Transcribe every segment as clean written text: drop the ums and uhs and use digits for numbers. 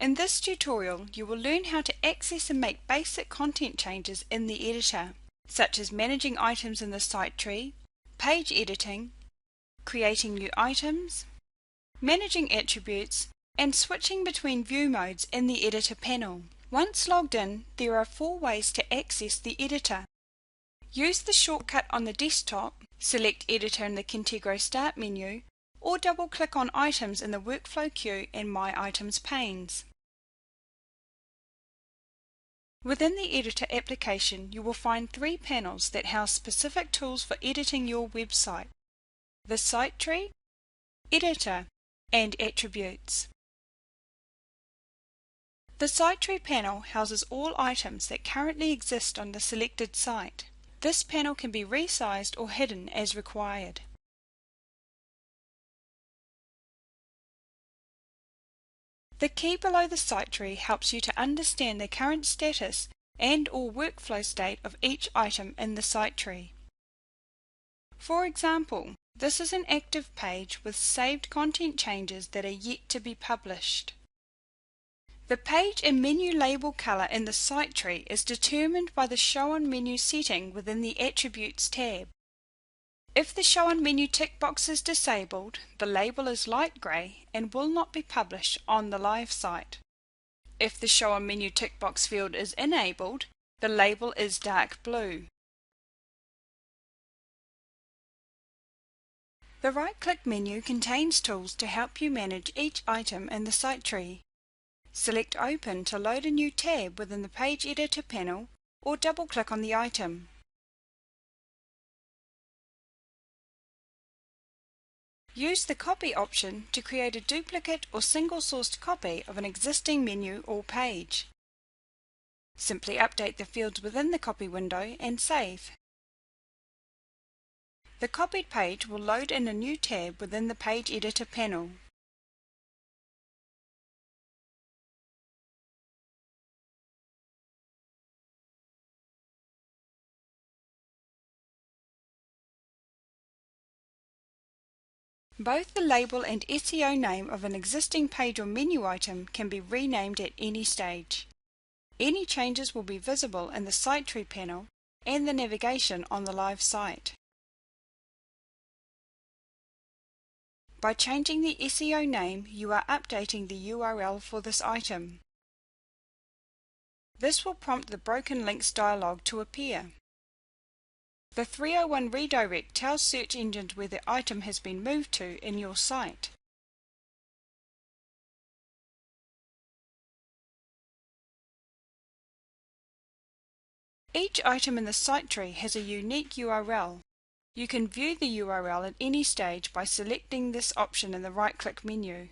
In this tutorial, you will learn how to access and make basic content changes in the editor, such as managing items in the site tree, page editing, creating new items, managing attributes, and switching between view modes in the editor panel. Once logged in, there are 4 ways to access the editor. Use the shortcut on the desktop, select Editor in the Contegro Start menu, or double-click on items in the Workflow queue and My Items panes. Within the editor application, you will find 3 panels that house specific tools for editing your website: the Site Tree, Editor, and Attributes. The Site Tree panel houses all items that currently exist on the selected site. This panel can be resized or hidden as required. The key below the site tree helps you to understand the current status and/or workflow state of each item in the site tree. For example, this is an active page with saved content changes that are yet to be published. The page and menu label color in the site tree is determined by the Show on Menu setting within the Attributes tab. If the Show on Menu tick box is disabled, the label is light gray and will not be published on the live site. If the Show on Menu tick box field is enabled, the label is dark blue. The right-click menu contains tools to help you manage each item in the site tree. Select Open to load a new tab within the Page Editor panel, or double-click on the item. Use the Copy option to create a duplicate or single-sourced copy of an existing menu or page. Simply update the fields within the Copy window and save. The copied page will load in a new tab within the Page Editor panel. Both the label and SEO name of an existing page or menu item can be renamed at any stage. Any changes will be visible in the Site Tree panel and the navigation on the live site. By changing the SEO name, you are updating the URL for this item. This will prompt the Broken Links dialog to appear. The 301 redirect tells search engines where the item has been moved to in your site. Each item in the site tree has a unique URL. You can view the URL at any stage by selecting this option in the right-click menu.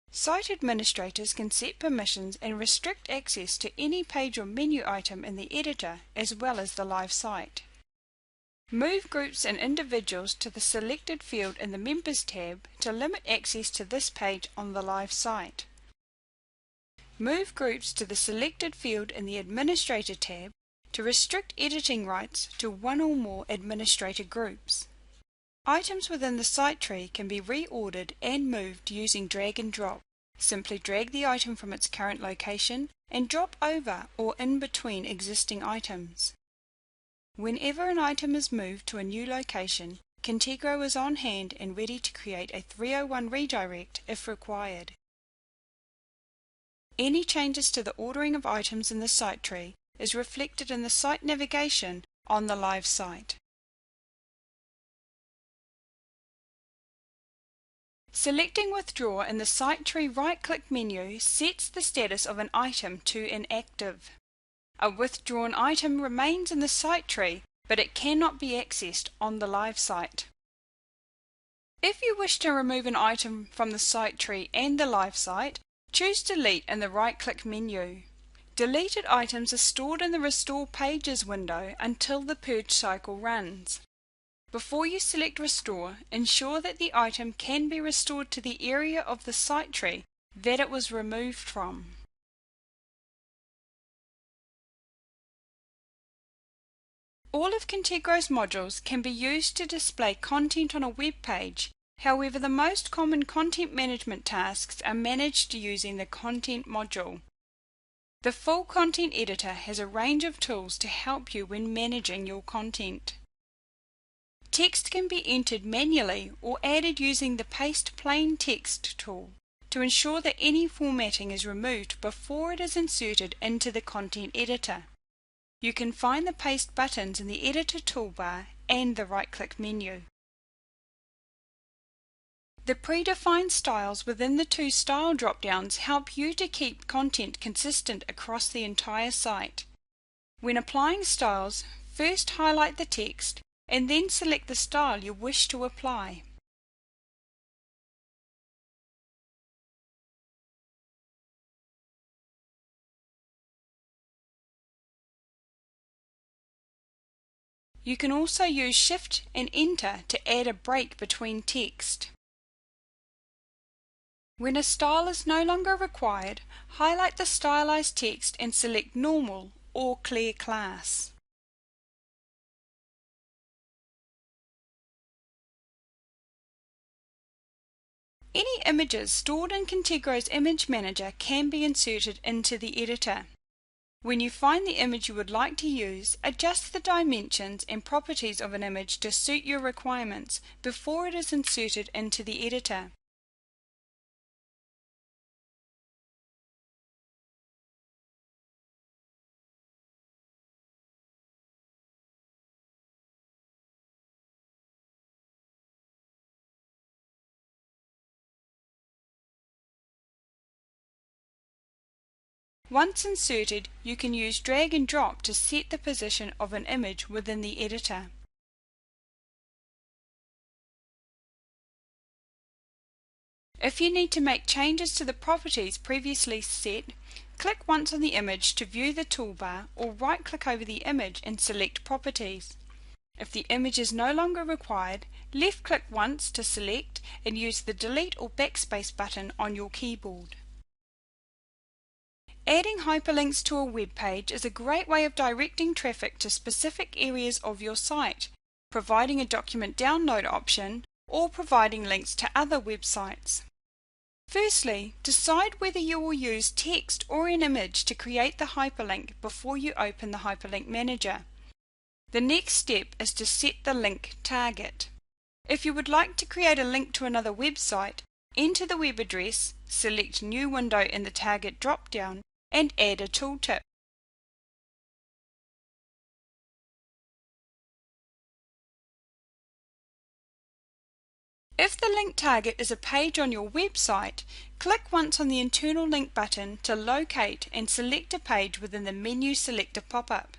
Site administrators can set permissions and restrict access to any page or menu item in the editor as well as the live site. Move groups and individuals to the selected field in the Members tab to limit access to this page on the live site. Move groups to the selected field in the Administrator tab to restrict editing rights to one or more administrator groups. Items within the site tree can be reordered and moved using drag and drop. Simply drag the item from its current location and drop over or in between existing items. Whenever an item is moved to a new location, Contegro is on hand and ready to create a 301 redirect if required. Any changes to the ordering of items in the site tree is reflected in the site navigation on the live site. Selecting Withdraw in the Site Tree right-click menu sets the status of an item to inactive. A withdrawn item remains in the site tree, but it cannot be accessed on the live site. If you wish to remove an item from the site tree and the live site, choose Delete in the right-click menu. Deleted items are stored in the Restore Pages window until the purge cycle runs. Before you select Restore, ensure that the item can be restored to the area of the site tree that it was removed from. All of Contegro's modules can be used to display content on a web page However, the most common content management tasks are managed using the Content module. The full content editor has a range of tools to help you when managing your content. Text can be entered manually or added using the Paste Plain Text tool to ensure that any formatting is removed before it is inserted into the content editor. You can find the paste buttons in the editor toolbar and the right-click menu. The predefined styles within the two style drop-downs help you to keep content consistent across the entire site. When applying styles, first highlight the text and then select the style you wish to apply. You can also use Shift and Enter to add a break between text. When a style is no longer required, highlight the stylized text and select Normal or Clear Class. Any images stored in Contegro's Image Manager can be inserted into the editor. When you find the image you would like to use, adjust the dimensions and properties of an image to suit your requirements before it is inserted into the editor. Once inserted, you can use drag and drop to set the position of an image within the editor. If you need to make changes to the properties previously set, click once on the image to view the toolbar or right-click over the image and select Properties. If the image is no longer required, left-click once to select and use the Delete or Backspace button on your keyboard. Adding hyperlinks to a web page is a great way of directing traffic to specific areas of your site, providing a document download option, or providing links to other websites. Firstly, decide whether you will use text or an image to create the hyperlink before you open the Hyperlink Manager. The next step is to set the link target. If you would like to create a link to another website, enter the web address, select New Window in the Target drop-down, and add a tooltip. If the link target is a page on your website, click once on the internal link button to locate and select a page within the menu selector pop-up.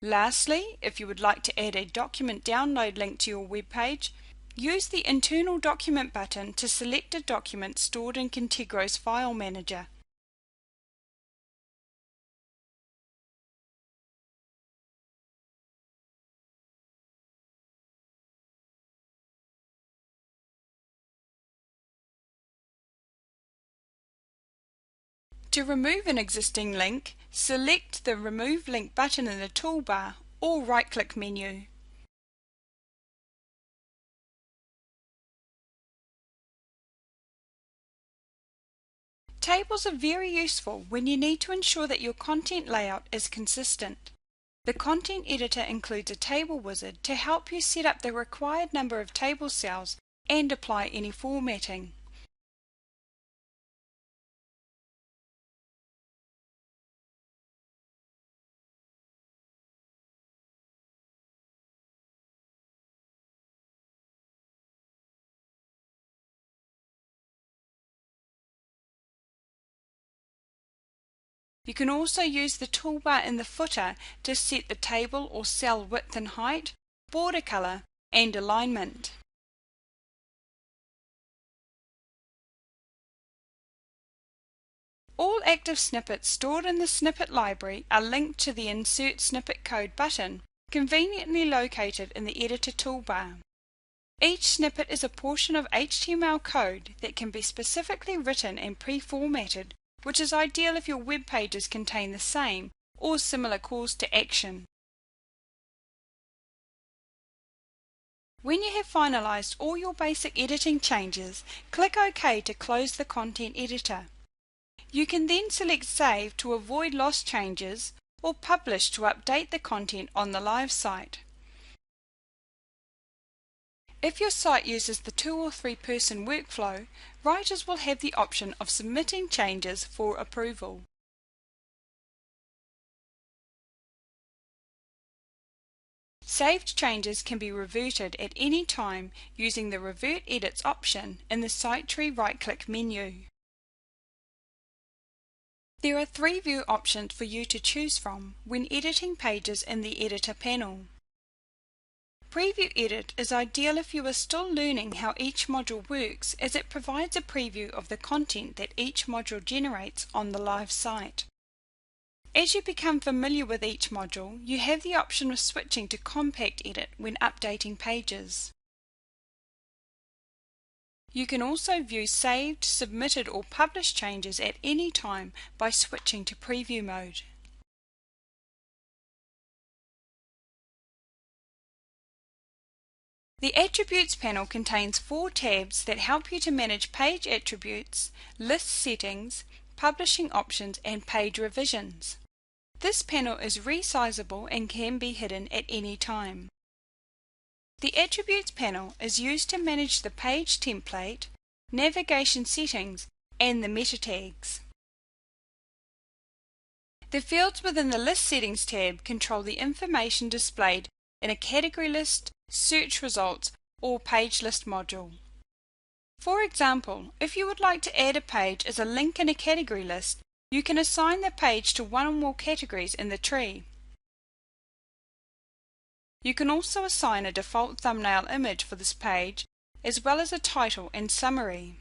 Lastly, if you would like to add a document download link to your web page, use the internal document button to select a document stored in Contegro's File Manager. To remove an existing link, select the Remove Link button in the toolbar or right-click menu. Tables are very useful when you need to ensure that your content layout is consistent. The content editor includes a table wizard to help you set up the required number of table cells and apply any formatting. You can also use the toolbar in the footer to set the table or cell width and height, border color, and alignment. All active snippets stored in the snippet library are linked to the Insert Snippet Code button, conveniently located in the editor toolbar. Each snippet is a portion of HTML code that can be specifically written and pre-formatted, which is ideal if your web pages contain the same or similar calls to action. When you have finalized all your basic editing changes, click OK to close the content editor. You can then select Save to avoid lost changes or Publish to update the content on the live site. If your site uses the 2 or 3 person workflow, writers will have the option of submitting changes for approval. Saved changes can be reverted at any time using the Revert Edits option in the Site Tree right-click menu. There are 3 view options for you to choose from when editing pages in the Editor panel. Preview Edit is ideal if you are still learning how each module works, as it provides a preview of the content that each module generates on the live site. As you become familiar with each module, you have the option of switching to Compact Edit when updating pages. You can also view saved, submitted or published changes at any time by switching to Preview mode. The Attributes panel contains 4 tabs that help you to manage page attributes, list settings, publishing options and page revisions. This panel is resizable and can be hidden at any time. The Attributes panel is used to manage the page template, navigation settings, and the meta tags. The fields within the List Settings tab control the information displayed in a category list, search results, or page list module. For example, if you would like to add a page as a link in a category list, you can assign the page to one or more categories in the tree. You can also assign a default thumbnail image for this page, as well as a title and summary.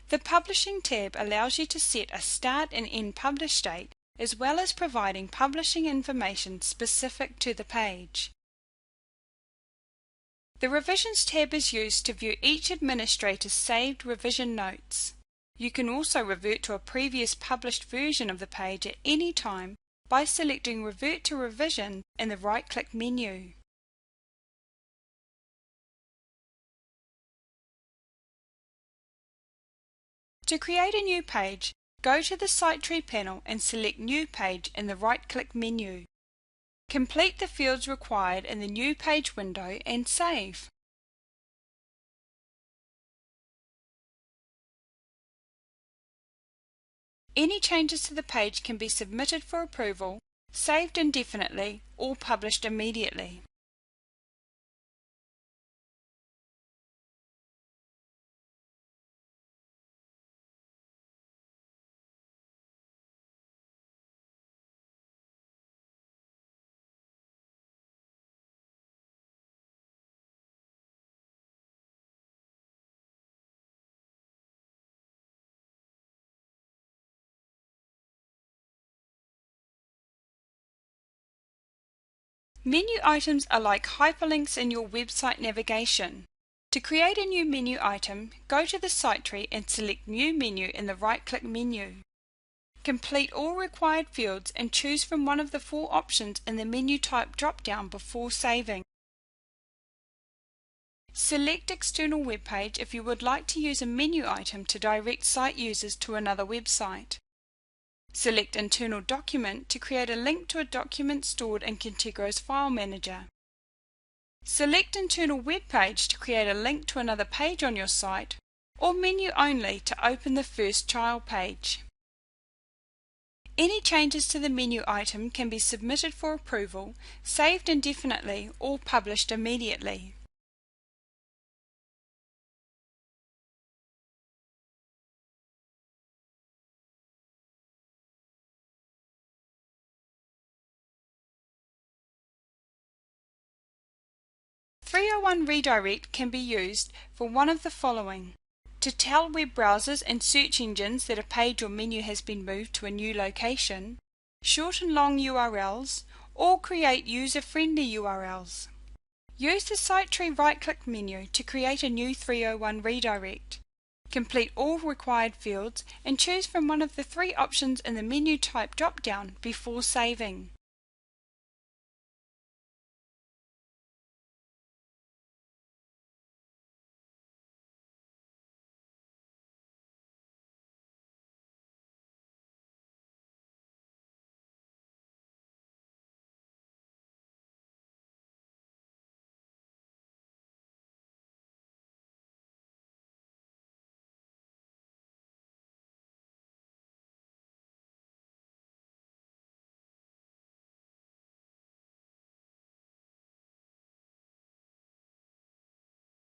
The Publishing tab allows you to set a start and end publish date, as well as providing publishing information specific to the page. The Revisions tab is used to view each administrator's saved revision notes. You can also revert to a previous published version of the page at any time by selecting Revert to Revision in the right-click menu. To create a new page, go to the Site Tree panel and select New Page in the right-click menu. Complete the fields required in the New Page window and save. Any changes to the page can be submitted for approval, saved indefinitely, or published immediately. Menu items are like hyperlinks in your website navigation. To create a new menu item, go to the Site Tree and select New Menu in the right-click menu. Complete all required fields and choose from one of the 4 options in the menu type drop-down before saving. Select External Web Page if you would like to use a menu item to direct site users to another website. Select Internal Document to create a link to a document stored in Contegro's File Manager. Select Internal Web Page to create a link to another page on your site, or Menu Only to open the first child page. Any changes to the menu item can be submitted for approval, saved indefinitely, or published immediately. '301 Redirect can be used for one of the following: to tell web browsers and search engines that a page or menu has been moved to a new location, shorten long URLs, or create user-friendly URLs. Use the Site Tree right-click menu to create a new 301 redirect. Complete all required fields and choose from one of the 3 options in the menu type drop-down before saving.